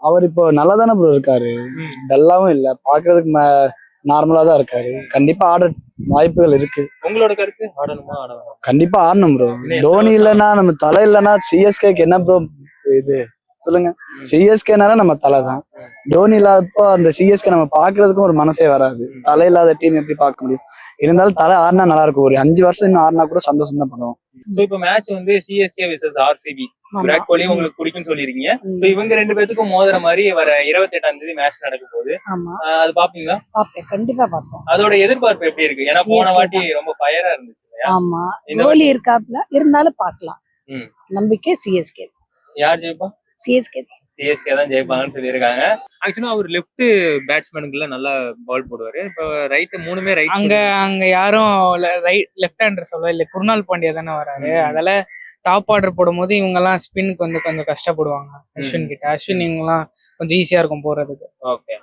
அவர் இப்போ நல்லா தானே ப்ரோ இருக்காரு, ம். டல்லாவும் இல்ல, பாக்குறதுக்கு நார்மலா தான் இருக்காரு. கண்டிப்பா ஆட வாய்ப்புகள் இருக்கு. உங்களோட கருத்து ஆடணுமா ஆடணும்? கண்டிப்பா ஆடணும் ப்ரோ. இன்னும் எத்தனை தோனி வருஷம் இல்லைன்னா நம்ம தலை இல்லைன்னா சிஎஸ்கேக்கு என்ன ப்ரோ இது சொல்லுங்க. ம். சிஎஸ்கேனால நம்ம தலை தான். தோனி இல்லாதப்போ அந்த சிஎஸ்கே நம்ம பாக்குறதுக்கும் ஒரு மனசே வராது. தலை இல்லாத டீம் எப்படி பார்க்க முடியும்? இருந்தாலும் தலை ஆடினா நல்லா இருக்கும். ஒரு 5 வருஷம் இன்னும் ஆடினா கூட சந்தோஷம் தான் பண்ணுவோம். சோ இப்ப மேட்ச் வந்து CSK versus RCB. Virat Kohli உங்களுக்கு பிடிக்கும்னு சொல்லிருக்கீங்க. சோ இவங்க 2 பேத்துக்கும் மோதுற மாதிரி வர 28ஆம் தேதி மேட்ச் நடக்க போகுது. ஆமா அது பாப்பீங்களா? பாப்பேன், கண்டிப்பா பாப்பேன். அதோட எதிர்பார்ப்பு எப்படி இருக்கு? ஏன்னா போன CSK வாட்டி ரொம்ப ஃபயரா இருந்துச்சு இல்லையா? ஆமா, இந்த கோலி வாட்டி இருக்காப்ல, இருந்தாலும் பாக்கலாம். ம். நம்பிக்கை சிஎஸ்கே. யார் ஜெயிப்பா? சிஎஸ்கே சிஎஸ்கே தான் ஜெயிப்பாங்கன்னு சொல்லியிருக்காங்க. ஆக்சுவலா அவர் லெஃப்ட் பேட்ஸ்மேனுக்குள்ள நல்லா பால் போடுவாரு. இப்போ ரைட் மூணுமே ரைட். அங்க அங்க யாரும் லெஃப்ட் ஹேண்டர் சொல்ல இல்ல, குருநாள் பாண்டியா தானே வராரு. அதால டாப் ஆர்டர் போடும்போது இவங்க எல்லாம் ஸ்பின்னுக்கு கொஞ்சம் கஷ்டப்படுவாங்க. அஸ்வின் கிட்ட இவங்க எல்லாம் கொஞ்சம் ஈஸியா இருக்கும் போறதுக்கு. ஓகே.